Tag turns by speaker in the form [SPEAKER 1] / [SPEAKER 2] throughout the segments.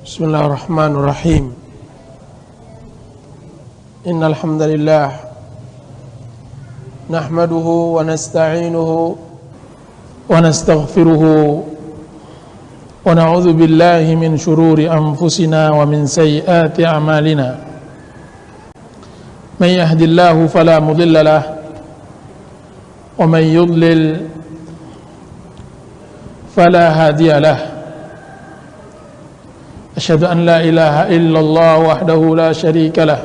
[SPEAKER 1] Bismillahirrahmanirrahim. Innal hamdalillah nahmaduhu wa nasta'inuhu wa nastaghfiruhu wa na'udzu billahi min shururi anfusina wa min sayyiati a'malina. Man yahdihillahu fala mudilla lahu wa man yudlil fala hadiya lahu. أشهد أن لا إله إلا الله وحده لا شريك له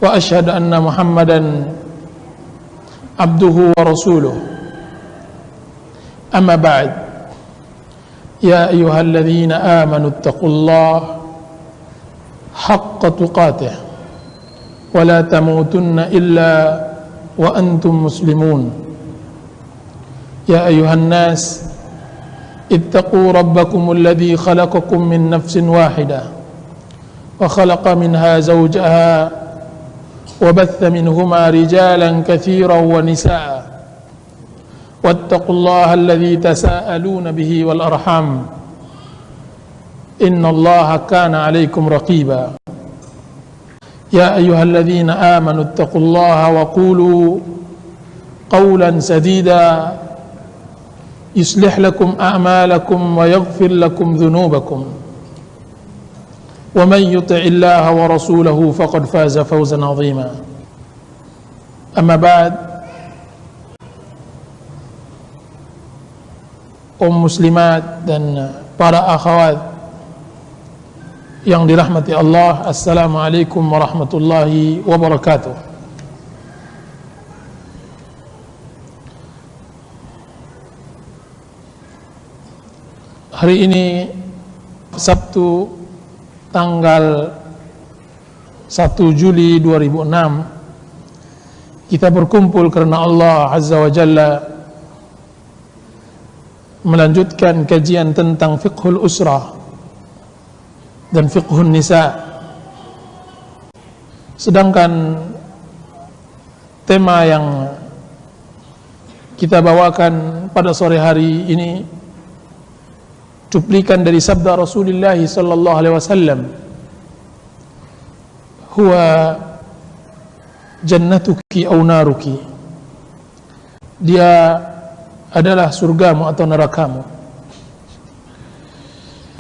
[SPEAKER 1] وأشهد أن محمدا عبده ورسوله أما بعد يا أيها الذين آمنوا اتقوا الله حق تقاته ولا تموتن إلا وأنتم مسلمون يا أيها الناس اتقوا ربكم الذي خلقكم من نفس واحدة وخلق منها زوجها وبث منهما رجالا كثيرا ونساء واتقوا الله الذي تساءلون به والأرحام إن الله كان عليكم رقيبا يا أيها الذين آمنوا اتقوا الله وقولوا قولا سديدا يصلح لكم أعمالكم ويغفر لكم ذنوبكم ومن يطع الله ورسوله فقد فاز فوزا عظيما أما بعد muslimat dan para akhwat yang dirahmati Allah, assalamualaikum warahmatullahi wabarakatuh. Hari ini Sabtu tanggal 1 Juli 2006 kita berkumpul karena Allah Azza wa Jalla melanjutkan kajian tentang fiqhul usrah dan fiqhun nisa. Sedangkan tema yang kita bawakan pada sore hari ini cuplikan dari sabda Rasulullah sallallahu alaihi wasallam, huwa jannatuki aw naruki, dia adalah surgamu atau nerakamu.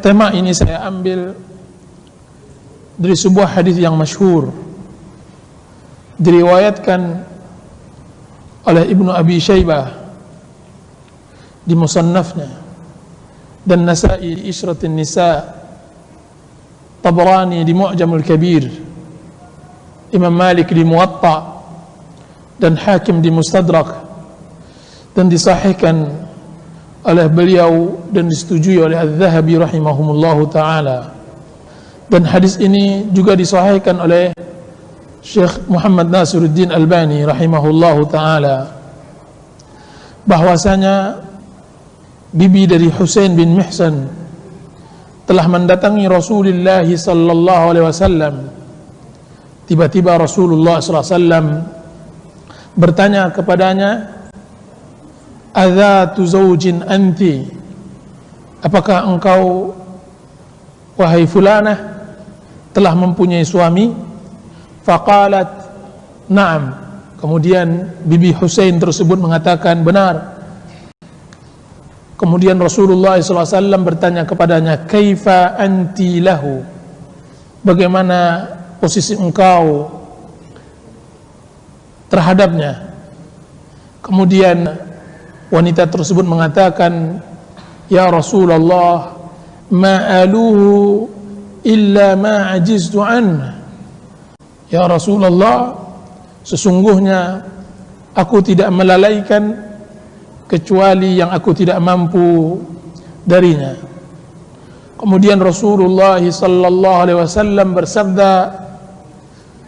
[SPEAKER 1] Tema ini saya ambil dari sebuah hadis yang masyhur, diriwayatkan oleh Ibnu Abi Syaibah di Musannafnya, dan Nasa'i di Isyratin Nisa, Tabrani di Mu'jamul Kabir, Imam Malik di Muwatta, dan Hakim di Mustadrak, dan disahihkan oleh beliau dan disetujui oleh Al-Dhahabi rahimahumullahu ta'ala. Dan hadis ini juga disahihkan oleh Syekh Muhammad Nasiruddin Albani rahimahullahu ta'ala, bahwasanya bibi dari Husain bin Mihsan telah mendatangi Rasulullah sallallahu alaihi wasallam. Tiba-tiba Rasulullah sallallahu alaihi wasallam bertanya kepadanya, "Adzatu zaujin anti?" Apakah engkau, wahai fulanah, telah mempunyai suami? Faqalat, "Na'am." Kemudian bibi Husain tersebut mengatakan, "Benar." Kemudian Rasulullah SAW bertanya kepadanya, "Kaifa anti lahu?" Bagaimana posisi engkau terhadapnya? Kemudian wanita tersebut mengatakan, "Ya Rasulullah, ma aluhu illa ma ajiztu an." Ya Rasulullah, sesungguhnya aku tidak melalaikan kecuali yang aku tidak mampu darinya. Kemudian Rasulullah sallallahu alaihi wasallam bersabda,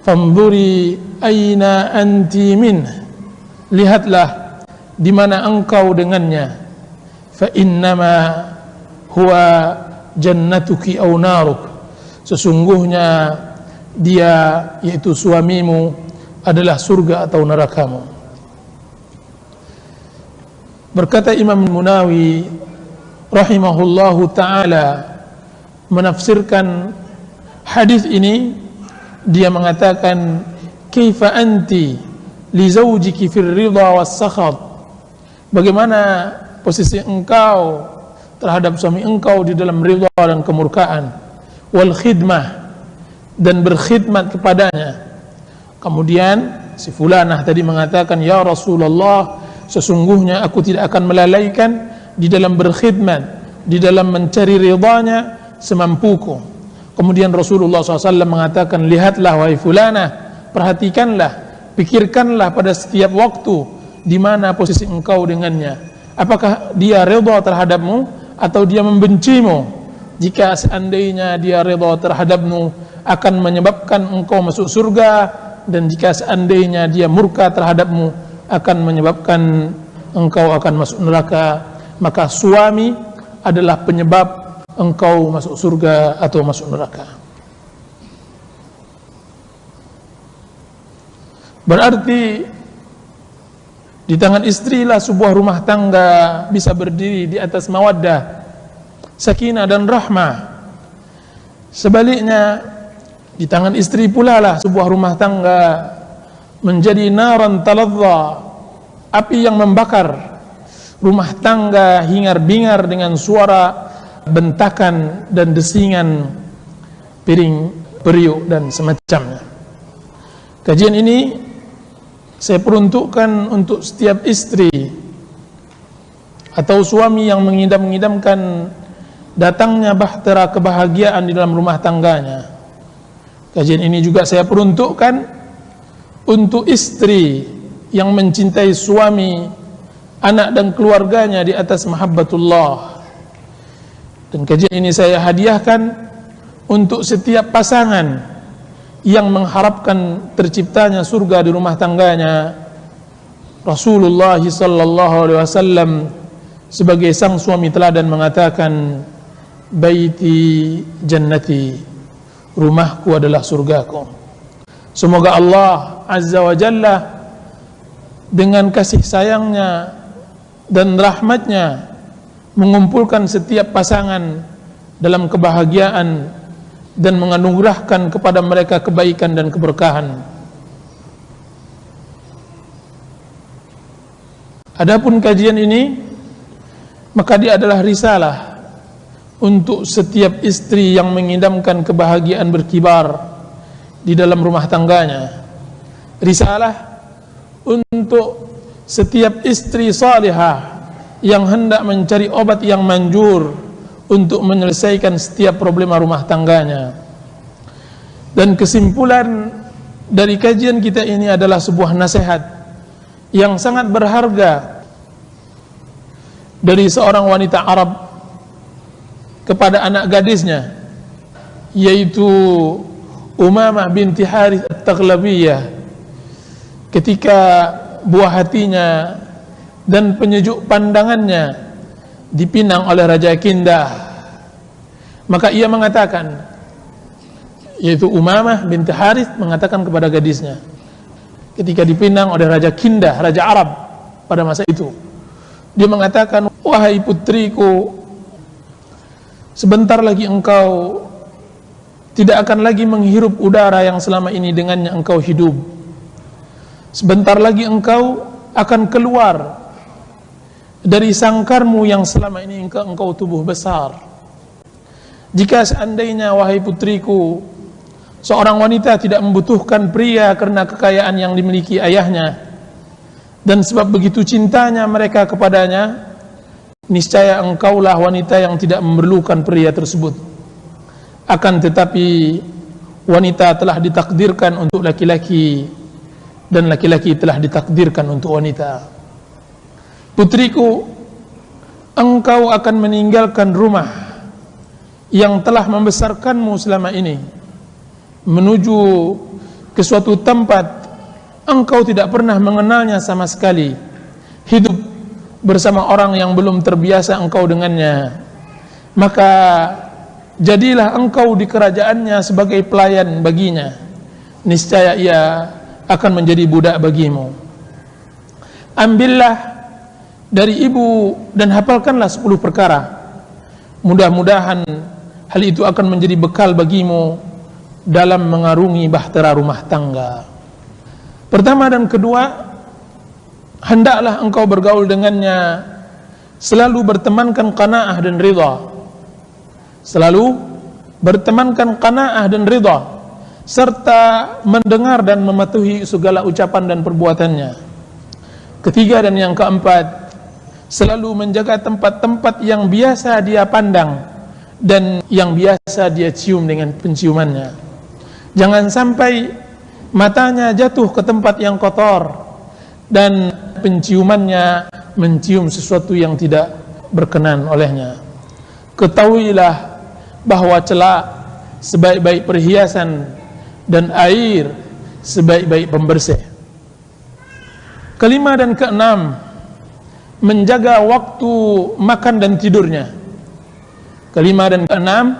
[SPEAKER 1] "Fanzuri aina anti min." Lihatlah di mana engkau dengannya. Fa innama huwa jannatuki aw naruk. Sesungguhnya dia, yaitu suamimu, adalah surga atau nerakamu. Berkata Imam Munawi rahimahullahu ta'ala, menafsirkan hadis ini, dia mengatakan, kaifa anti li zawjiki fir ridha was sakhat, bagaimana posisi engkau terhadap suami engkau di dalam ridha dan kemurkaan, wal khidmah, dan berkhidmat kepadanya. Kemudian si fulanah tadi mengatakan, ya Rasulullah, sesungguhnya aku tidak akan melalaikan di dalam berkhidmat, di dalam mencari ridhanya semampuku. Kemudian Rasulullah SAW mengatakan, lihatlah wahai fulanah, perhatikanlah, pikirkanlah pada setiap waktu di mana posisi engkau dengannya. Apakah dia ridha terhadapmu atau dia membencimu? Jika seandainya dia ridha terhadapmu, akan menyebabkan engkau masuk surga, dan jika seandainya dia murka terhadapmu, akan menyebabkan engkau akan masuk neraka. Maka suami adalah penyebab engkau masuk surga atau masuk neraka. Berarti di tangan istrilah sebuah rumah tangga bisa berdiri di atas mawaddah, sakinah dan rahmah. Sebaliknya, di tangan istri pula lah sebuah rumah tangga menjadi naran taladha, api yang membakar. Rumah tangga hingar-bingar dengan suara bentakan dan desingan piring, periuk dan semacamnya. Kajian ini saya peruntukkan untuk setiap istri atau suami yang mengidam-idamkan datangnya bahtera kebahagiaan di dalam rumah tangganya. Kajian ini juga saya peruntukkan untuk istri yang mencintai suami, anak dan keluarganya di atas mahabbatullah. Dan kajian ini saya hadiahkan untuk setiap pasangan yang mengharapkan terciptanya surga di rumah tangganya. Rasulullah sallallahu alaihi wasallam sebagai sang suami teladan mengatakan, baiti jannati, rumahku adalah surgaku. Semoga Allah azza wa jalla dengan kasih sayangnya dan rahmatnya mengumpulkan setiap pasangan dalam kebahagiaan dan menganugerahkan kepada mereka kebaikan dan keberkahan. Adapun kajian ini, maka dia adalah risalah untuk setiap istri yang mengidamkan kebahagiaan berkibar di dalam rumah tangganya. Risalah untuk setiap istri salihah yang hendak mencari obat yang manjur untuk menyelesaikan setiap problema rumah tangganya. Dan kesimpulan dari kajian kita ini adalah sebuah nasihat yang sangat berharga dari seorang wanita Arab kepada anak gadisnya, yaitu Umamah binti Harith At-Taghlabiyah, ketika buah hatinya dan penyejuk pandangannya dipinang oleh Raja Kindah. Maka ia mengatakan, yaitu Umamah binti Harith mengatakan kepada gadisnya ketika dipinang oleh Raja Kindah, Raja Arab pada masa itu, dia mengatakan, wahai putriku, sebentar lagi engkau tidak akan lagi menghirup udara yang selama ini dengannya engkau hidup. Sebentar lagi engkau akan keluar dari sangkarmu yang selama ini engkau tubuh besar. Jika seandainya, wahai putriku, seorang wanita tidak membutuhkan pria karena kekayaan yang dimiliki ayahnya, dan sebab begitu cintanya mereka kepadanya, niscaya engkaulah wanita yang tidak memerlukan pria tersebut. Akan tetapi wanita telah ditakdirkan untuk laki-laki, dan laki-laki telah ditakdirkan untuk wanita. Putriku, engkau akan meninggalkan rumah yang telah membesarkanmu selama ini menuju ke suatu tempat engkau tidak pernah mengenalnya sama sekali, hidup bersama orang yang belum terbiasa engkau dengannya. Maka jadilah engkau di kerajaannya sebagai pelayan baginya, niscaya ia akan menjadi budak bagimu. Ambillah dari ibu dan hafalkanlah 10 perkara. Mudah-mudahan hal itu akan menjadi bekal bagimu dalam mengarungi bahtera rumah tangga. Pertama dan kedua, hendaklah engkau bergaul dengannya selalu bertemankan qanaah dan ridha. Selalu bertemankan qanaah dan ridha, serta mendengar dan mematuhi segala ucapan dan perbuatannya. Ketiga dan yang keempat, selalu menjaga tempat-tempat yang biasa dia pandang dan yang biasa dia cium dengan penciumannya. Jangan sampai matanya jatuh ke tempat yang kotor dan penciumannya mencium sesuatu yang tidak berkenan olehnya. Ketahuilah bahwa celak sebaik-baik perhiasan dan air sebaik-baik pembersih. Kelima dan keenam, menjaga waktu makan dan tidurnya. Kelima dan keenam,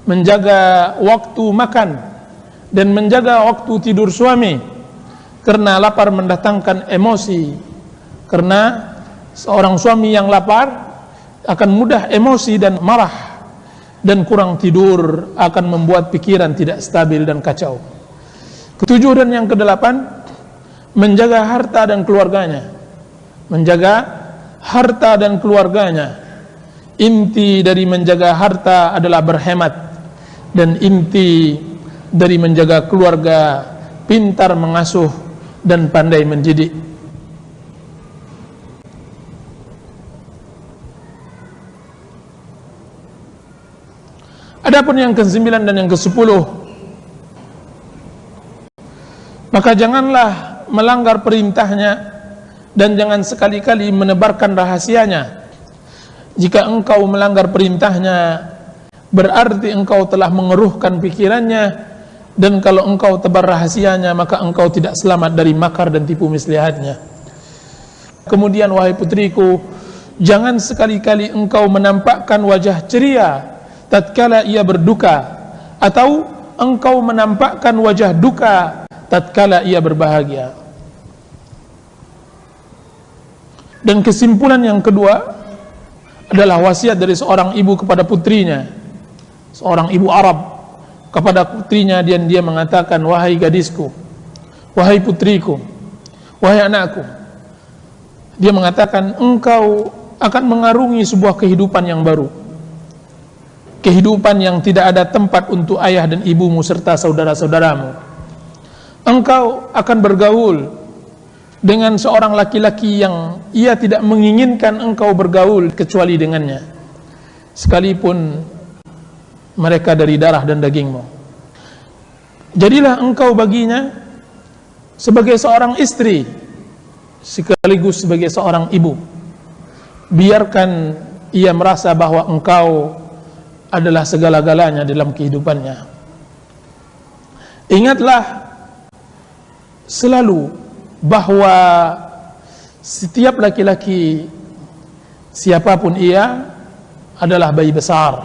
[SPEAKER 1] menjaga waktu makan dan menjaga waktu tidur suami, karena lapar mendatangkan emosi. Karena seorang suami yang lapar akan mudah emosi dan marah, dan kurang tidur akan membuat pikiran tidak stabil dan kacau. Ketujuh dan yang kedelapan, menjaga harta dan keluarganya. Menjaga harta dan keluarganya. Inti dari menjaga harta adalah berhemat, dan inti dari menjaga keluarga pintar mengasuh dan pandai mendidik. Adapun yang ke-9 dan yang ke-10, maka janganlah melanggar perintahnya dan jangan sekali-kali menebarkan rahasianya. Jika engkau melanggar perintahnya, berarti engkau telah mengeruhkan pikirannya, dan kalau engkau tebar rahasianya, maka engkau tidak selamat dari makar dan tipu muslihatnya. Kemudian, wahai putriku, jangan sekali-kali engkau menampakkan wajah ceria tatkala ia berduka, atau engkau menampakkan wajah duka tatkala ia berbahagia. Dan kesimpulan yang kedua adalah wasiat dari seorang ibu kepada putrinya, seorang ibu Arab kepada putrinya, dan dia mengatakan, wahai gadisku, wahai putriku, wahai anakku, dia mengatakan, engkau akan mengarungi sebuah kehidupan yang baru, kehidupan yang tidak ada tempat untuk ayah dan ibumu serta saudara-saudaramu. Engkau akan bergaul dengan seorang laki-laki yang ia tidak menginginkan engkau bergaul kecuali dengannya, sekalipun mereka dari darah dan dagingmu. Jadilah engkau baginya sebagai seorang istri sekaligus sebagai seorang ibu. Biarkan ia merasa bahwa engkau adalah segala-galanya dalam kehidupannya. Ingatlah selalu bahwa setiap laki-laki, siapapun ia, adalah bayi besar,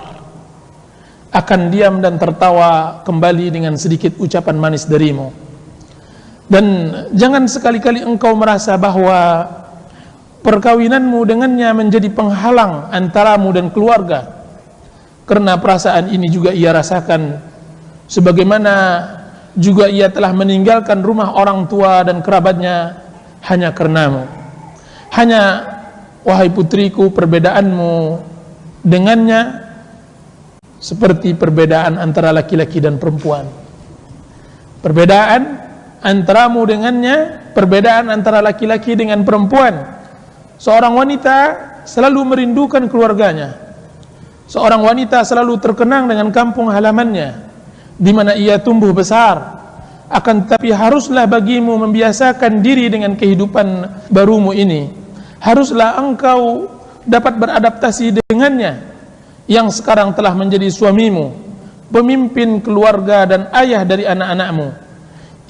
[SPEAKER 1] akan diam dan tertawa kembali dengan sedikit ucapan manis darimu. Dan jangan sekali-kali engkau merasa bahwa perkawinanmu dengannya menjadi penghalang antaramu dan keluarga, karena perasaan ini juga ia rasakan, sebagaimana juga ia telah meninggalkan rumah orang tua dan kerabatnya hanya karenamu. Hanya, wahai putriku, perbedaanmu dengannya seperti perbedaan antara laki-laki dan perempuan. Perbedaan antaramu dengannya, perbedaan antara laki-laki dengan perempuan. Seorang wanita selalu merindukan keluarganya. Seorang wanita selalu terkenang dengan kampung halamannya, di mana ia tumbuh besar. Akan tetapi haruslah bagimu membiasakan diri dengan kehidupan barumu ini. Haruslah engkau dapat beradaptasi dengannya, yang sekarang telah menjadi suamimu, pemimpin keluarga dan ayah dari anak-anakmu.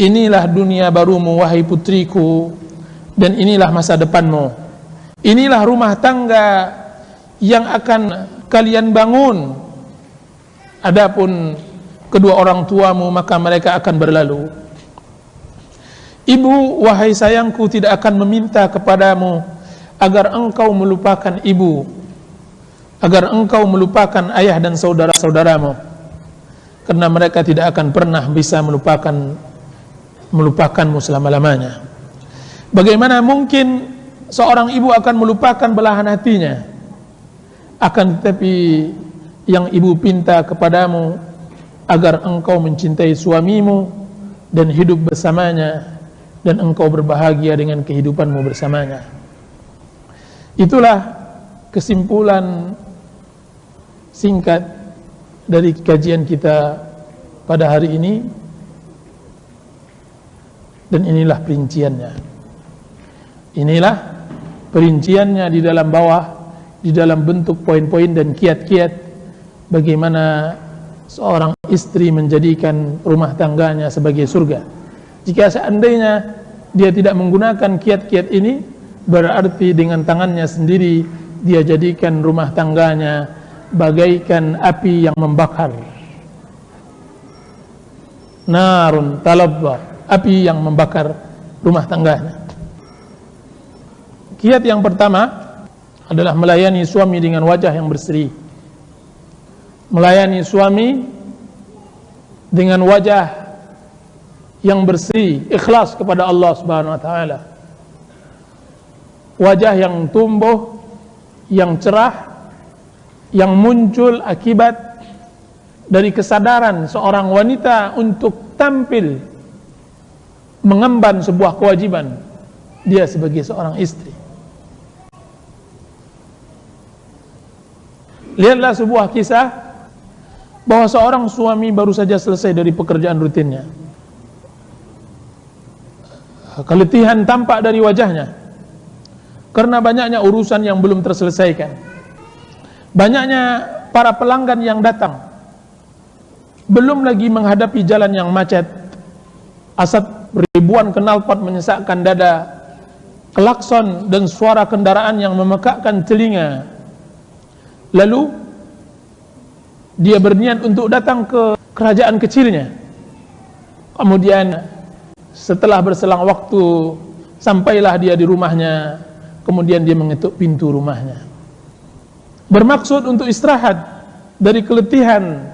[SPEAKER 1] Inilah dunia barumu, wahai putriku, dan inilah masa depanmu. Inilah rumah tangga yang akan kalian bangun. Adapun kedua orang tuamu, maka mereka akan berlalu. Ibu, wahai sayangku, tidak akan meminta kepadamu agar engkau melupakan ibu, agar engkau melupakan ayah dan saudara-saudaramu, karena mereka tidak akan pernah bisa melupakanmu selama-lamanya. Bagaimana mungkin seorang ibu akan melupakan belahan hatinya? Akan tetapi yang ibu pinta kepadamu agar engkau mencintai suamimu dan hidup bersamanya, dan engkau berbahagia dengan kehidupanmu bersamanya. Itulah kesimpulan singkat dari kajian kita pada hari ini, dan inilah perinciannya. Inilah perinciannya di dalam bawah, di dalam bentuk poin-poin dan kiat-kiat bagaimana seorang istri menjadikan rumah tangganya sebagai surga. Jika seandainya dia tidak menggunakan kiat-kiat ini, berarti dengan tangannya sendiri dia jadikan rumah tangganya bagaikan api yang membakar. Narun talabba, api yang membakar rumah tangganya. Kiat yang pertama adalah melayani suami dengan wajah yang berseri. Melayani suami dengan wajah yang berseri, ikhlas kepada Allah Subhanahu wa taala. Wajah yang tumbuh, yang cerah, yang muncul akibat dari kesadaran seorang wanita untuk tampil mengemban sebuah kewajiban dia sebagai seorang istri. Lihatlah sebuah kisah bahwa seorang suami baru saja selesai dari pekerjaan rutinnya. Keletihan tampak dari wajahnya karena banyaknya urusan yang belum terselesaikan, banyaknya para pelanggan yang datang, belum lagi menghadapi jalan yang macet, asap ribuan knalpot menyesakkan dada, klakson dan suara kendaraan yang memekakkan telinga. Lalu dia berniat untuk datang ke kerajaan kecilnya. Kemudian setelah berselang waktu, sampailah dia di rumahnya. Kemudian dia mengetuk pintu rumahnya, bermaksud untuk istirahat dari keletihan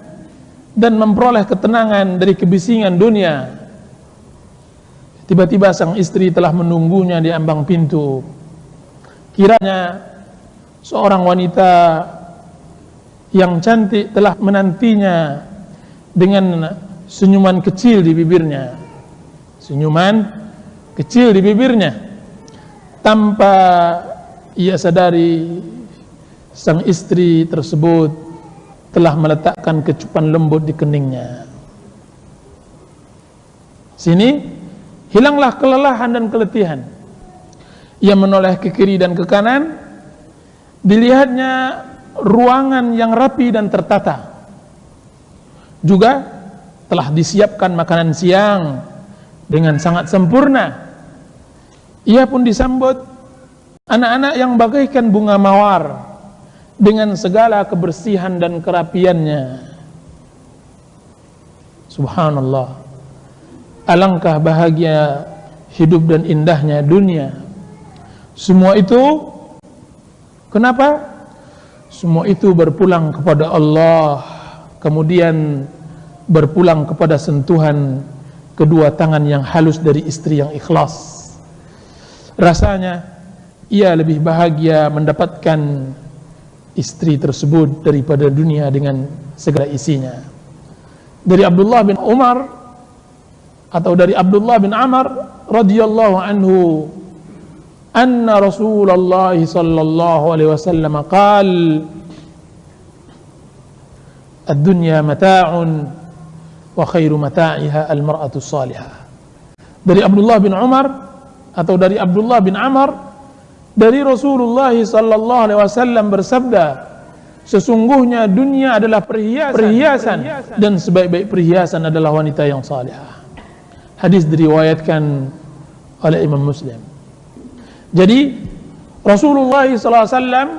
[SPEAKER 1] dan memperoleh ketenangan dari kebisingan dunia. Tiba-tiba sang istri telah menunggunya di ambang pintu. Kiranya seorang wanita yang cantik telah menantinya dengan senyuman kecil di bibirnya. Senyuman kecil di bibirnya. Tanpa ia sadari, sang istri tersebut telah meletakkan kecupan lembut di keningnya. Sini hilanglah kelelahan dan keletihan. Ia menoleh ke kiri dan ke kanan. Dilihatnya ruangan yang rapi dan tertata. Juga telah disiapkan makanan siang dengan sangat sempurna. Ia pun disambut anak-anak yang bagaikan bunga mawar dengan segala kebersihan dan kerapiannya. Subhanallah. Alangkah bahagia hidup dan indahnya dunia. Semua itu kenapa? Semua itu berpulang kepada Allah, kemudian berpulang kepada sentuhan kedua tangan yang halus dari istri yang ikhlas. Rasanya ia lebih bahagia mendapatkan istri tersebut daripada dunia dengan segala isinya. Dari Abdullah bin Umar atau dari Abdullah bin Amr radhiyallahu anhu, anna Rasulullah sallallahu alaihi wasallam qala ad-dunya mata'un wa khairu mata'iha al-mar'atu salihah. Dari Abdullah bin Umar atau dari Abdullah bin Amr, dari Rasulullah sallallahu alaihi wasallam bersabda, sesungguhnya dunia adalah perhiasan dan sebaik-baik perhiasan adalah wanita yang salihah. Hadis diriwayatkan oleh Imam Muslim. Jadi Rasulullah sallallahu alaihi wasallam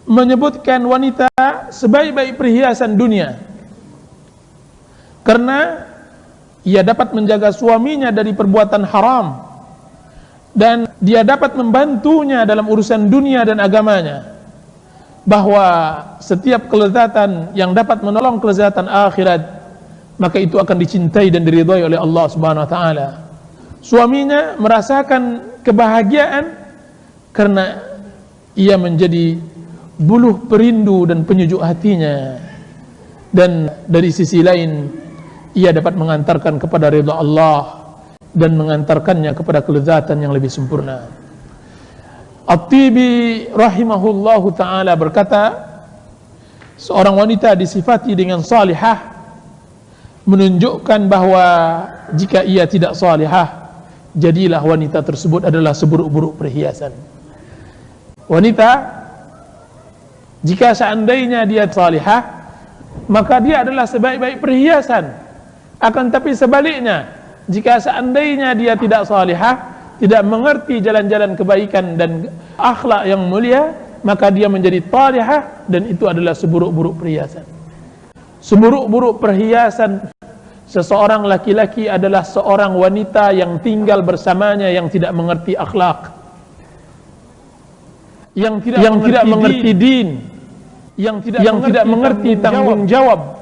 [SPEAKER 1] menyebutkan wanita sebaik-baik perhiasan dunia karena ia dapat menjaga suaminya dari perbuatan haram dan dia dapat membantunya dalam urusan dunia dan agamanya. bahwa setiap kelezatan yang dapat menolong kelezatan akhirat, maka itu akan dicintai dan diridhai oleh Allah Subhanahu wa taala. Suaminya merasakan kebahagiaan karena ia menjadi buluh perindu dan penyejuk hatinya, dan dari sisi lain ia dapat mengantarkan kepada ridha Allah dan mengantarkannya kepada kelezatan yang lebih sempurna. At-Tibi rahimahullahu ta'ala berkata, seorang wanita disifati dengan salihah menunjukkan bahwa jika ia tidak salihah, jadilah wanita tersebut adalah seburuk-buruk perhiasan. Wanita, jika seandainya dia salihah, maka dia adalah sebaik-baik perhiasan. Akan tapi sebaliknya, jika seandainya dia tidak salihah, tidak mengerti jalan-jalan kebaikan dan akhlak yang mulia, maka dia menjadi talihah, dan itu adalah seburuk-buruk perhiasan. Seburuk-buruk perhiasan seseorang laki-laki adalah seorang wanita yang tinggal bersamanya yang tidak mengerti akhlak, yang tidak mengerti din, yang tidak mengerti tanggung jawab,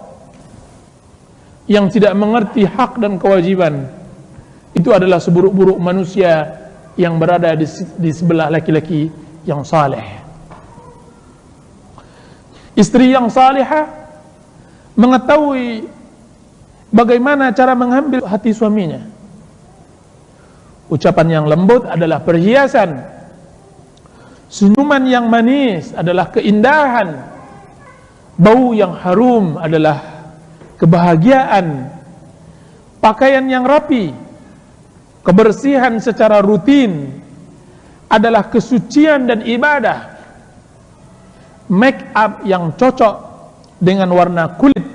[SPEAKER 1] yang tidak mengerti hak dan kewajiban. Itu adalah seburuk-buruk manusia yang berada di sebelah laki-laki yang saleh. Istri yang salihah mengetahui bagaimana cara mengambil hati suaminya. Ucapan yang lembut adalah perhiasan, senyuman yang manis adalah keindahan, bau yang harum adalah kebahagiaan, pakaian yang rapi, kebersihan secara rutin adalah kesucian dan ibadah. Make up yang cocok dengan warna kulit,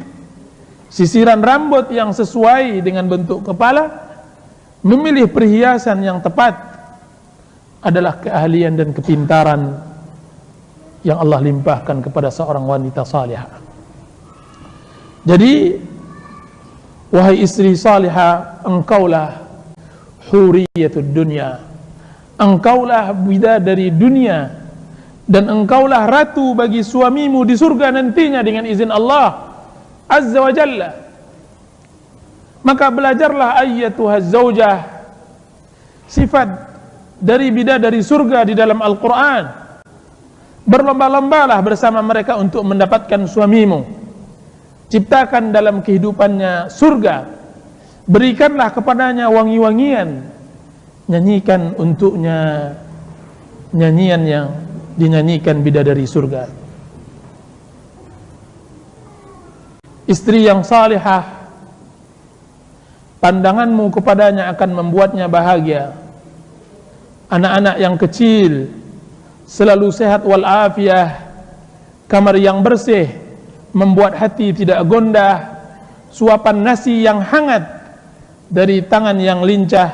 [SPEAKER 1] sisiran rambut yang sesuai dengan bentuk kepala, memilih perhiasan yang tepat adalah keahlian dan kepintaran yang Allah limpahkan kepada seorang wanita salihah. Jadi, wahai istri salihah, engkaulah huriyatud dunya, engkaulah bidadari dunia, dan engkaulah ratu bagi suamimu di surga nantinya dengan izin Allah Azza wa Jalla. Maka belajarlah ayyatuhaz zaujah, sifat dari bidadari surga di dalam Al-Quran. Berlomba-lombalah bersama mereka untuk mendapatkan suamimu. Ciptakan dalam kehidupannya surga, berikanlah kepadanya wangi-wangian, nyanyikan untuknya nyanyian yang dinyanyikan bidadari surga. Istri yang salihah, pandanganmu kepadanya akan membuatnya bahagia. Anak-anak yang kecil selalu sehat walafiat, kamar yang bersih membuat hati tidak gondah, suapan nasi yang hangat dari tangan yang lincah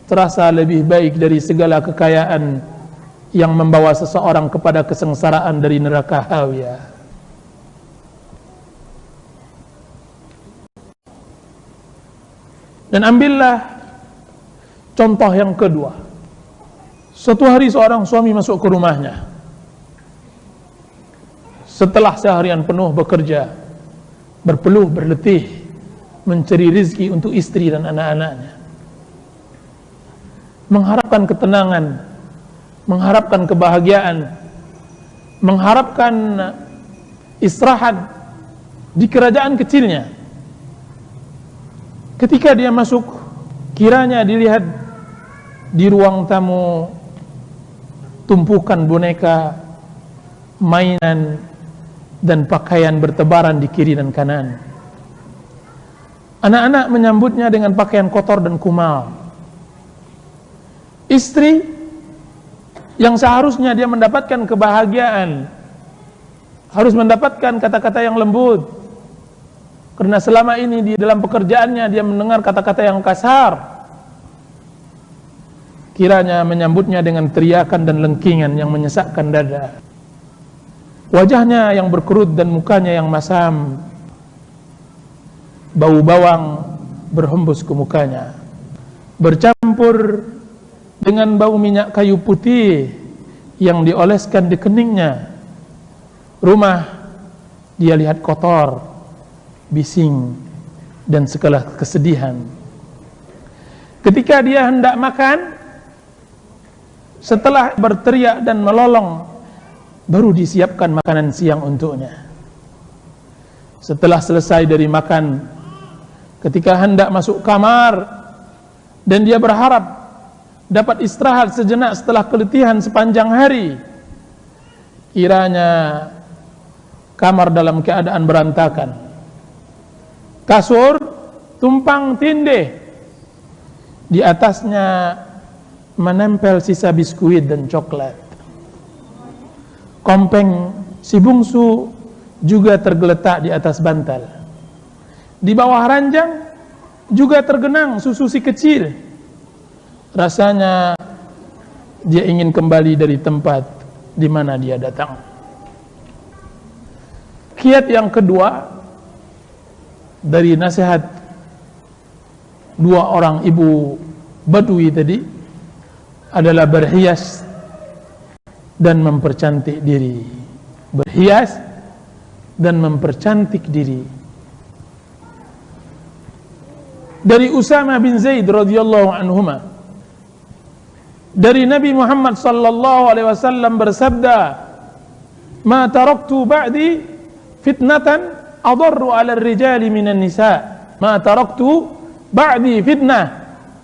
[SPEAKER 1] terasa lebih baik dari segala kekayaan yang membawa seseorang kepada kesengsaraan dari neraka hawiyah. Dan ambillah contoh yang kedua. Suatu hari seorang suami masuk ke rumahnya setelah seharian penuh bekerja, berpeluh berletih mencari rezeki untuk istri dan anak-anaknya, mengharapkan ketenangan, mengharapkan kebahagiaan, mengharapkan istirahat di kerajaan kecilnya. Ketika dia masuk, kiranya dilihat di ruang tamu tumpukan boneka, mainan, dan pakaian bertebaran di kiri dan kanan. Anak-anak menyambutnya dengan pakaian kotor dan kumal. Istri yang seharusnya dia mendapatkan kebahagiaan, harus mendapatkan kata-kata yang lembut, karena selama ini di dalam pekerjaannya dia mendengar kata-kata yang kasar. Kiranya menyambutnya dengan teriakan dan lengkingan yang menyesakkan dada. Wajahnya yang berkerut dan mukanya yang masam, bau bawang berhembus ke mukanya, bercampur dengan bau minyak kayu putih yang dioleskan di keningnya. rumah dia lihat kotor, bising, dan segala kesedihan. Ketika dia hendak makan, setelah berteriak dan melolong, baru disiapkan makanan siang untuknya. Setelah selesai dari makan, ketika hendak masuk kamar dan dia berharap dapat istirahat sejenak setelah keletihan sepanjang hari, kiranya kamar dalam keadaan berantakan, kasur tumpang tindih, di atasnya menempel sisa biskuit dan coklat, kompeng si bungsu juga tergeletak di atas bantal, di bawah ranjang juga tergenang susu si kecil. Rasanya dia ingin kembali dari tempat di mana dia datang. Kiat yang kedua dari nasihat dua orang ibu Badui tadi adalah berhias dan mempercantik diri. Berhias dan mempercantik diri. Dari Usama bin Zaid radhiyallahu anhuma, dari Nabi Muhammad sallallahu alaihi wasallam bersabda, "Ma taraktu ba'di fitnatan adarru 'ala ar-rijali minan nisa." Ma taraktu ba'di fitnah.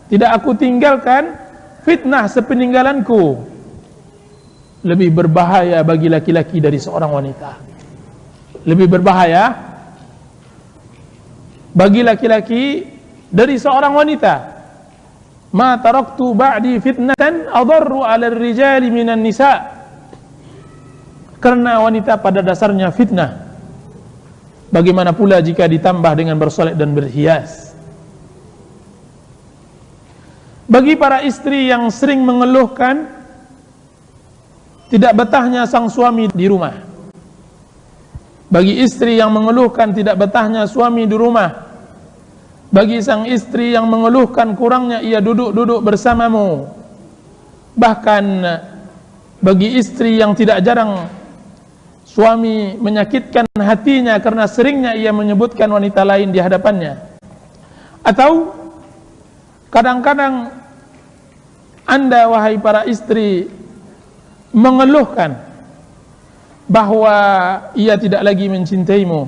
[SPEAKER 1] Tidak aku tinggalkan fitnah sepeninggalanku lebih berbahaya bagi laki-laki dari seorang wanita. Lebih berbahaya bagi laki-laki dari seorang wanita. Ma taraktu ba'di fitnatan adarru 'ala ar-rijali minan nisa. Karena wanita pada dasarnya fitnah. Bagaimana pula jika ditambah dengan bersolek dan berhias? Bagi para istri yang sering mengeluhkan tidak betahnya sang suami di rumah. Bagi istri yang mengeluhkan tidak betahnya suami di rumah. Bagi sang istri yang mengeluhkan kurangnya ia duduk-duduk bersamamu. Bahkan bagi istri yang tidak jarang suami menyakitkan hatinya karena seringnya ia menyebutkan wanita lain di hadapannya. Atau kadang-kadang Anda wahai para istri mengeluhkan bahwa ia tidak lagi mencintaimu,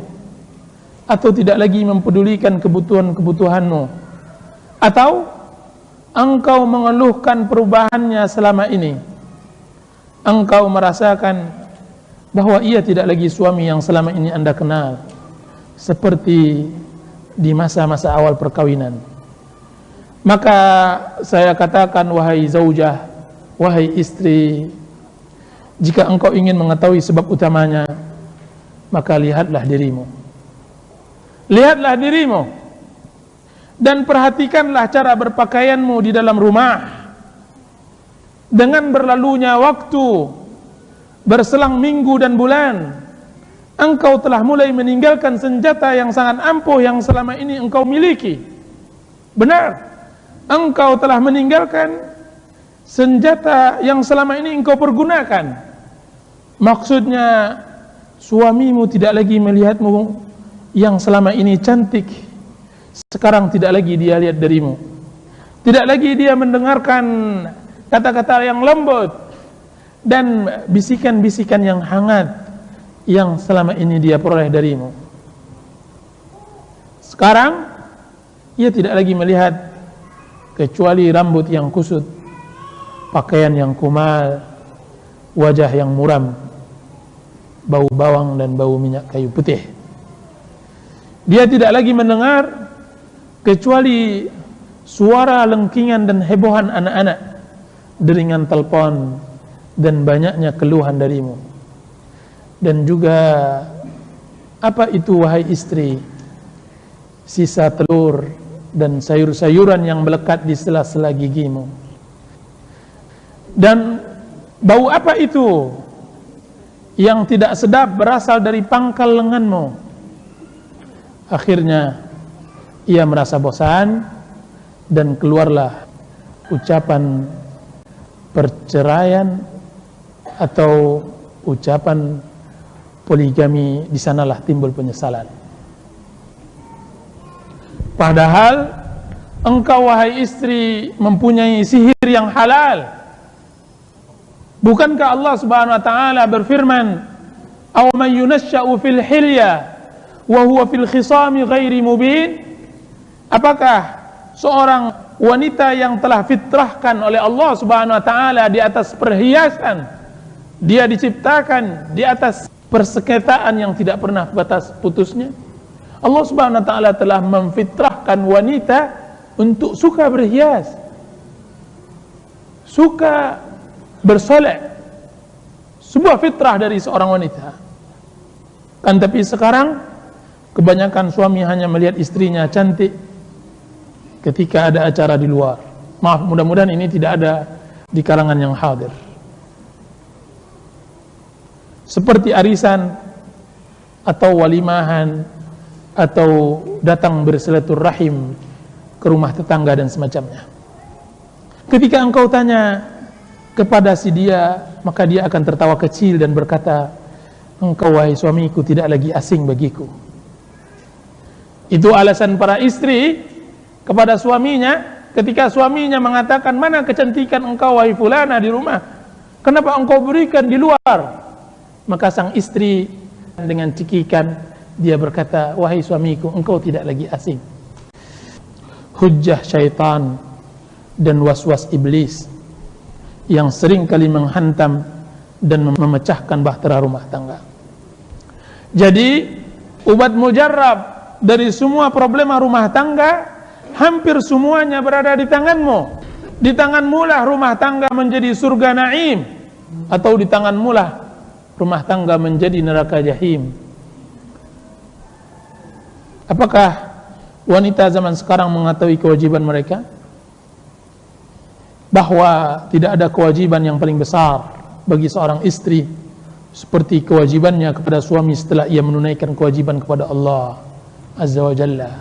[SPEAKER 1] atau tidak lagi mempedulikan kebutuhan-kebutuhanmu, atau engkau mengeluhkan perubahannya selama ini. Engkau merasakan bahwa ia tidak lagi suami yang selama ini Anda kenal, seperti di masa-masa awal perkawinan. Maka saya katakan, wahai zaujah, wahai istri, jika engkau ingin mengetahui sebab utamanya, maka lihatlah dirimu. Lihatlah dirimu dan perhatikanlah cara berpakaianmu di dalam rumah. Dengan berlalunya waktu, berselang minggu dan bulan, engkau telah mulai meninggalkan senjata yang sangat ampuh yang selama ini engkau miliki. Benar, engkau telah meninggalkan senjata yang selama ini engkau pergunakan. Maksudnya, suamimu tidak lagi melihatmu yang selama ini cantik, sekarang tidak lagi dia lihat darimu. Tidak lagi dia mendengarkan kata-kata yang lembut dan bisikan-bisikan yang hangat yang selama ini dia peroleh darimu. Sekarang ia tidak lagi melihat kecuali rambut yang kusut, pakaian yang kumal, wajah yang muram, bau bawang dan bau minyak kayu putih. Dia tidak lagi mendengar kecuali suara lengkingan dan hebohan anak-anak, deringan telepon, dan banyaknya keluhan darimu. Dan juga, apa itu wahai istri? Sisa telur dan sayur-sayuran yang melekat di sela-sela gigimu. Dan bau apa itu yang tidak sedap berasal dari pangkal lenganmu? Akhirnya ia merasa bosan dan keluarlah ucapan perceraian atau ucapan poligami, di sanalah timbul penyesalan. Padahal engkau wahai istri mempunyai sihir yang halal. Bukankah Allah Subhanahu wa taala berfirman, "Aw man yunashsha'u fil hilya wa huwa fil khisami ghairi mubin?" Apakah seorang wanita yang telah fitrahkan oleh Allah Subhanahu wa taala di atas perhiasan, dia diciptakan di atas persengketaan yang tidak pernah batas putusnya? Allah Subhanahu wa taala telah memfitrahkan wanita untuk suka berhias, suka bersolek, sebuah fitrah dari seorang wanita. Kan tapi sekarang kebanyakan suami hanya melihat istrinya cantik ketika ada acara di luar. Maaf, mudah-mudahan ini tidak ada di kalangan yang hadir. Seperti arisan atau walimahan atau datang bersilaturahim ke rumah tetangga dan semacamnya. Ketika engkau tanya kepada si dia, maka dia akan tertawa kecil dan berkata, "Engkau wahai suamiku tidak lagi asing bagiku." Itu alasan para istri kepada suaminya ketika suaminya mengatakan, "Mana kecantikan engkau wahai fulana di rumah? Kenapa engkau berikan di luar?" Maka sang istri dengan cekikan dia berkata, "Wahai suamiku, engkau tidak lagi asing." Hujjah syaitan dan was-was iblis yang sering kali menghantam dan memecahkan bahtera rumah tangga. Jadi obat mujarab dari semua problema rumah tangga hampir semuanya berada di tanganmu. Di tanganmu lah rumah tangga menjadi surga naim, atau di tanganmu lah rumah tangga menjadi neraka jahim. Apakah wanita zaman sekarang mengetahui kewajiban mereka? Bahwa tidak ada kewajiban yang paling besar bagi seorang istri seperti kewajibannya kepada suami setelah ia menunaikan kewajiban kepada Allah Azza wa Jalla.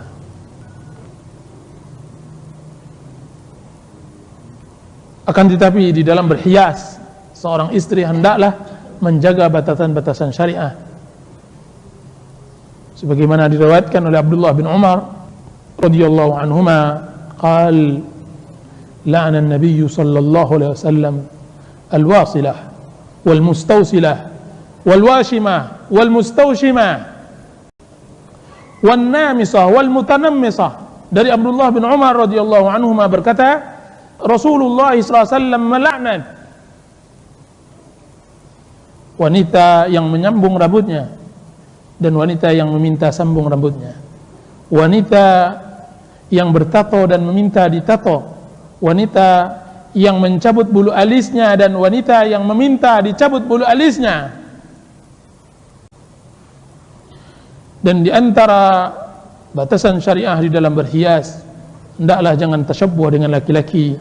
[SPEAKER 1] Akan tetapi di dalam berhias, seorang istri hendaklah menjaga batasan-batasan syariah. Sebagaimana diriwayatkan oleh Abdullah bin Umar radhiyallahu anhuma, qal la'ana an-nabiy sallallahu alaihi wasallam al-wasilah wal mustawsilah wal washimah wal mustawshimah wan namisah wal mutanammisa. Dari Abdullah bin Umar radhiyallahu anhuma berkata, Rasulullah sallallahu alaihi wasallam melaknat wanita yang menyambung rambutnya dan wanita yang meminta sambung rambutnya, wanita yang bertato dan meminta ditato, wanita yang mencabut bulu alisnya dan wanita yang meminta dicabut bulu alisnya. Dan di antara batasan syariah di dalam berhias, hendaklah jangan tasyabbuh dengan laki-laki.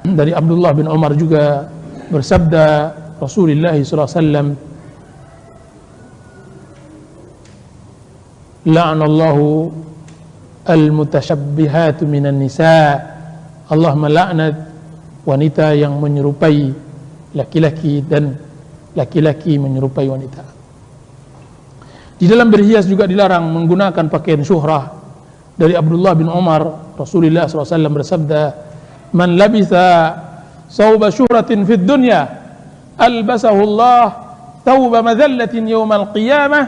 [SPEAKER 1] Dari Abdullah bin Umar juga bersabda Rasulullah SAW, la'anallahu al-mutasyabbihatu minan nisa. Allah melaknat wanita yang menyerupai laki-laki dan laki-laki menyerupai wanita. Di dalam berhias juga dilarang menggunakan pakaian syuhrah. Dari Abdullah bin Umar, Rasulullah SAW bersabda, "Man labitha thawba syuhratin fid dunya, albasahu Allah thawba madhallatin yawmal qiyamah,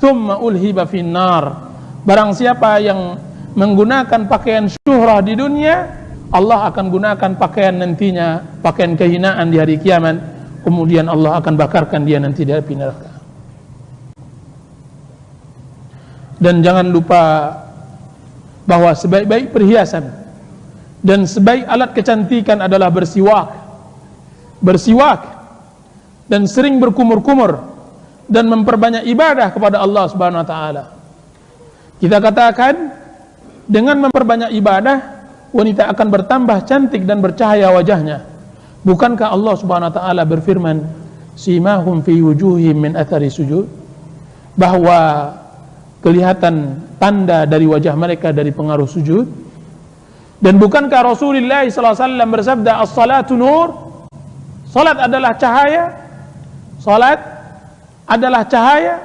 [SPEAKER 1] thumma ulhiba finnar." Barang siapa yang menggunakan pakaian syuhrah di dunia, Allah akan gunakan pakaian nantinya, pakaian kehinaan di hari kiamat, kemudian Allah akan bakarkan dia nanti di api neraka. Dan jangan lupa bahwa sebaik-baik perhiasan dan sebaik alat kecantikan adalah bersiwak. Bersiwak dan sering berkumur-kumur dan memperbanyak ibadah kepada Allah Subhanahu wa taala. Kita katakan dengan memperbanyak ibadah wanita akan bertambah cantik dan bercahaya wajahnya. Bukankah Allah Subhanahu wa taala berfirman, "Simahum fi wujuhihim min athari sujud," bahwa kelihatan tanda dari wajah mereka dari pengaruh sujud. Dan bukankah Rasulullah SAW bersabda, "As-salatu nur," salat adalah cahaya, salat adalah cahaya,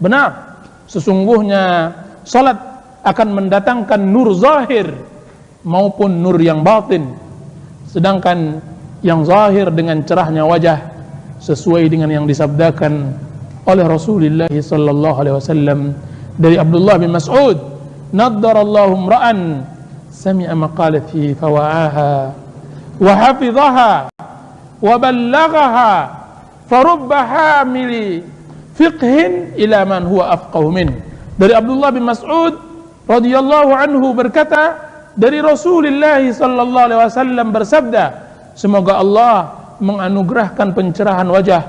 [SPEAKER 1] Benar, sesungguhnya salat akan mendatangkan nur zahir maupun nur yang batin. Sedangkan yang zahir dengan cerahnya wajah sesuai dengan yang disabdakan oleh Rasulullah sallallahu alaihi wasallam dari Abdullah bin Mas'ud, naddarallahu imra'an sami'a maqalati fawa'aha wa hafidhaha wa ballaghaha farubba hamili fiqhin ila man huwa afqahu min. Dari Abdullah bin Mas'ud radhiyallahu anhu berkata, dari Rasulullah sallallahu alaihi wasallam bersabda, semoga Allah menganugerahkan pencerahan wajah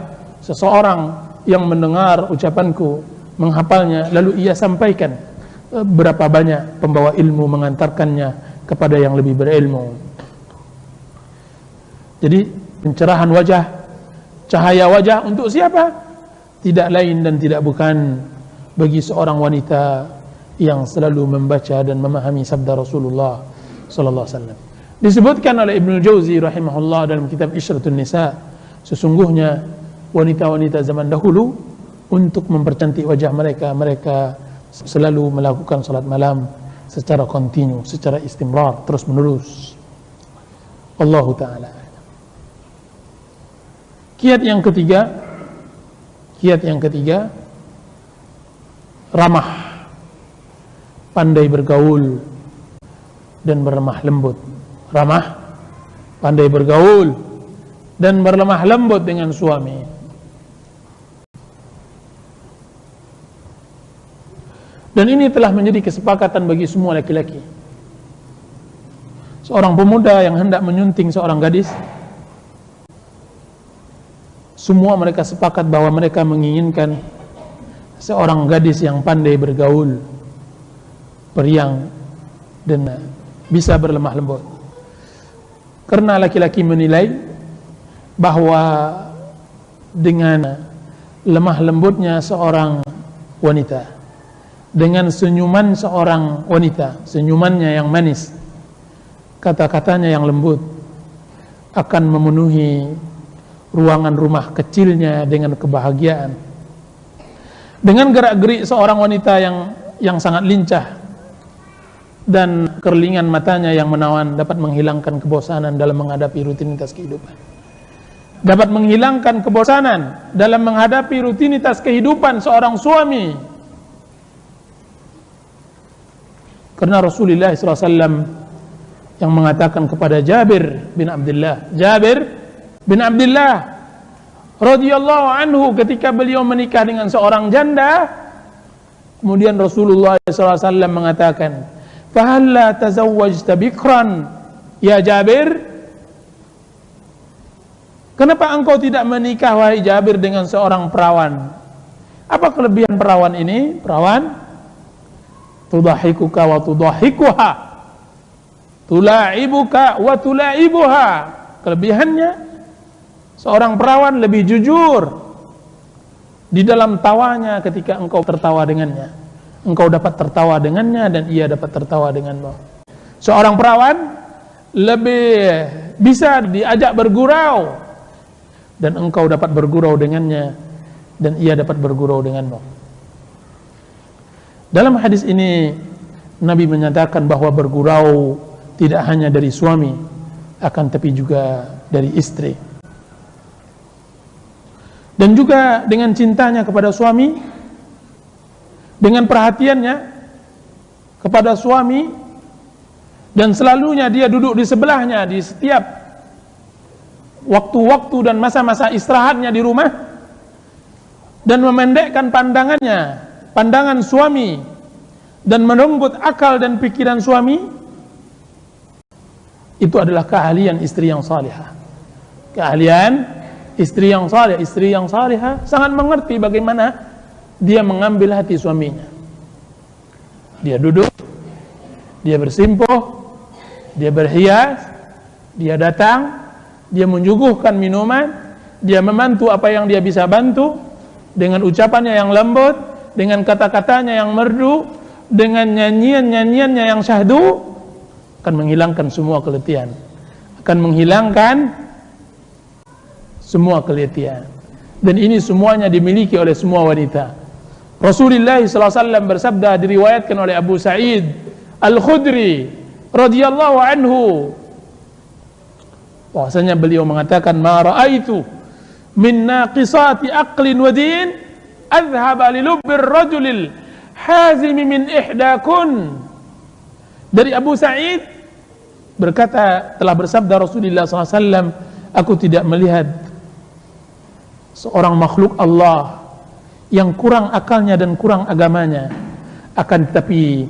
[SPEAKER 1] seseorang yang mendengar ucapanku, menghafalnya, lalu ia sampaikan. Berapa banyak pembawa ilmu mengantarkannya kepada yang lebih berilmu. Jadi pencerahan wajah, cahaya wajah untuk siapa? Tidak lain dan tidak bukan bagi seorang wanita yang selalu membaca dan memahami sabda Rasulullah sallallahu alaihi wasallam. Disebutkan oleh Ibnu Jauzi rahimahullah dalam kitab Isyratun Nisa, sesungguhnya wanita-wanita zaman dahulu untuk mempercantik wajah mereka, mereka selalu melakukan salat malam secara kontinu, secara istimrar, terus menerus. Allahu ta'ala. Kiat yang ketiga, ramah, pandai bergaul dan berlemah lembut. Ramah, pandai bergaul dan berlemah lembut dengan suami. Dan ini telah menjadi kesepakatan bagi semua laki-laki. Seorang pemuda yang hendak menyunting seorang gadis, semua mereka sepakat bahwa mereka menginginkan seorang gadis yang pandai bergaul, periang, dan bisa berlemah lembut. Karena laki-laki menilai bahwa dengan lemah lembutnya seorang wanita, dengan senyuman seorang wanita, senyumannya yang manis, kata-katanya yang lembut, akan memenuhi ruangan rumah kecilnya dengan kebahagiaan. Dengan gerak-gerik seorang wanita yang sangat lincah dan kerlingan matanya yang menawan dapat menghilangkan kebosanan dalam menghadapi rutinitas kehidupan. Dapat menghilangkan kebosanan dalam menghadapi rutinitas kehidupan seorang suami. Karena Rasulullah SAW yang mengatakan kepada Jabir bin Abdullah radhiyallahu anhu ketika beliau menikah dengan seorang janda, kemudian Rasulullah SAW mengatakan, "Fahalla tazawwajta bikran ya Jabir?" Kenapa engkau tidak menikah wahai Jabir dengan seorang perawan? Apa kelebihan perawan ini? Perawan tudahikuka wa tudahikuha, tula'ibuka wa tula'ibuha. Kelebihannya, seorang perawan lebih jujur di dalam tawanya ketika engkau tertawa dengannya. Engkau dapat tertawa dengannya dan ia dapat tertawa denganmu. Seorang perawan lebih bisa diajak bergurau dan engkau dapat bergurau dengannya dan ia dapat bergurau denganmu. Dalam hadis ini Nabi menyatakan bahwa bergurau tidak hanya dari suami, akan tapi juga dari istri. Dan juga dengan cintanya kepada suami, dengan perhatiannya kepada suami, dan selalunya dia duduk di sebelahnya di setiap waktu-waktu dan masa-masa istirahatnya di rumah, dan memendekkan pandangan suami dan merenggut akal dan pikiran suami, itu adalah keahlian istri yang salihah. Keahlian istri yang salihah. Istri yang salihah sangat mengerti bagaimana dia mengambil hati suaminya. Dia duduk, dia bersimpuh, dia berhias, dia datang, dia menyuguhkan minuman, dia membantu apa yang dia bisa bantu dengan ucapannya yang lembut, dengan kata-katanya yang merdu, dengan nyanyian-nyanyiannya yang syahdu, akan menghilangkan semua keletihan, akan menghilangkan semua keletihan. Dan ini semuanya dimiliki oleh semua wanita. Rasulullah SAW bersabda, diriwayatkan oleh Abu Sa'id Al-Khudri radhiyallahu anhu, bahwasanya beliau mengatakan, ma ra'aitu min naqisati aqlin wa din adhhaba li lubbir rajulil hazimi min ihdakun. Dari Abu Sa'id berkata, telah bersabda Rasulullah SAW, aku tidak melihat seorang makhluk Allah yang kurang akalnya dan kurang agamanya, akan tetapi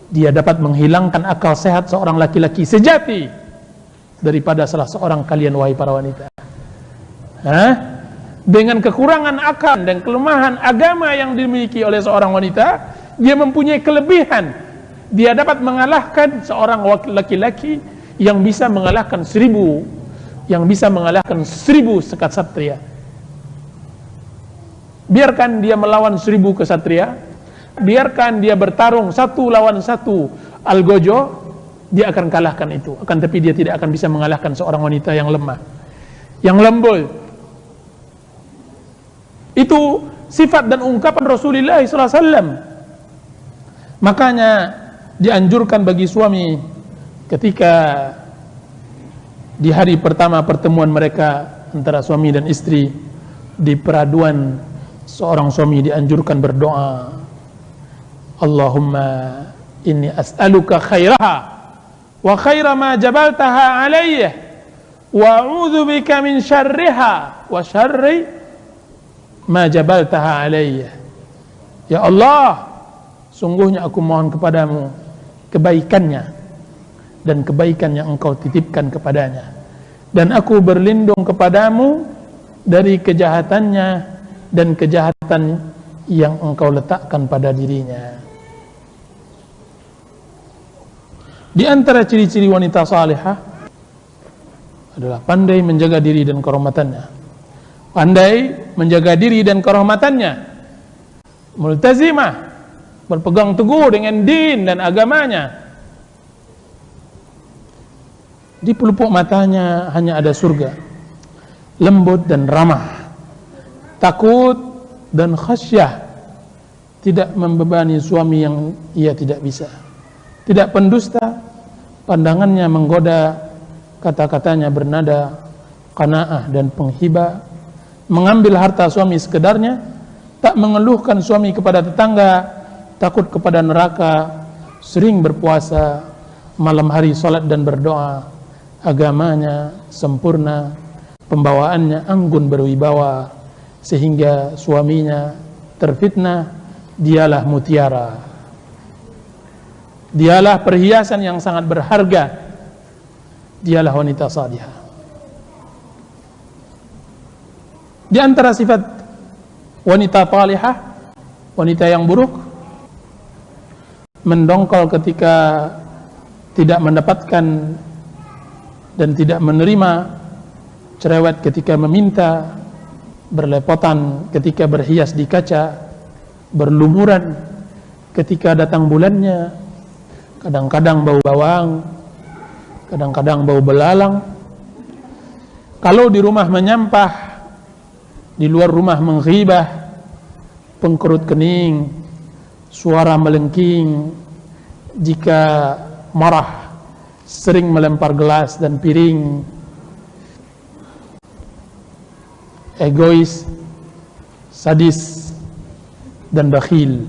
[SPEAKER 1] dia dapat menghilangkan akal sehat seorang laki-laki sejati daripada salah seorang kalian, wahai para wanita. Dengan kekurangan akal dan kelemahan agama yang dimiliki oleh seorang wanita, dia mempunyai kelebihan. Dia dapat mengalahkan seorang laki-laki yang bisa mengalahkan 1000, yang bisa mengalahkan 1000 sekat satria. Biarkan dia melawan 1000 kesatria, biarkan dia bertarung 1 lawan 1 algojo, dia akan kalahkan itu. Akan tapi dia tidak akan bisa mengalahkan seorang wanita yang lemah, yang lembut. Itu sifat dan ungkapan Rasulullah SAW. Makanya dianjurkan bagi suami ketika di hari pertama pertemuan mereka antara suami dan istri, di peraduan, seorang suami dianjurkan berdoa, Allahumma inni as'aluka khairaha wa khaira ma jabaltaha alayya wa a'udzu bika min syarriha wa syarri ma jabaltaha alayya. Ya Allah, sungguhnya aku mohon kepadamu kebaikannya dan kebaikan yang engkau titipkan kepadanya, dan aku berlindung kepadamu dari kejahatannya dan kejahatan yang engkau letakkan pada dirinya. Di antara ciri-ciri wanita salihah adalah pandai menjaga diri dan kehormatannya. Pandai menjaga diri dan kehormatannya, multazimah, berpegang teguh dengan din dan agamanya. Di pelupuk matanya hanya ada surga, lembut dan ramah, takut dan khasyah, tidak membebani suami yang ia tidak bisa, tidak pendusta, pandangannya menggoda, kata-katanya bernada qanaah dan penghibah, mengambil harta suami sekedarnya, tak mengeluhkan suami kepada tetangga, takut kepada neraka, sering berpuasa, malam hari salat dan berdoa, agamanya sempurna, pembawaannya anggun berwibawa, sehingga suaminya terfitnah. Dialah mutiara, dialah perhiasan yang sangat berharga, dialah wanita salihah. Di antara sifat wanita salihah, wanita yang buruk, mendongkol ketika tidak mendapatkan dan tidak menerima, cerewet ketika meminta, berlepotan ketika berhias di kaca, berlumuran ketika datang bulannya, kadang-kadang bau bawang, kadang-kadang bau belalang. Kalau di rumah menyampah, di luar rumah menghibah, pengkerut kening, suara melengking, jika marah sering melempar gelas dan piring, egois, sadis dan bakhil.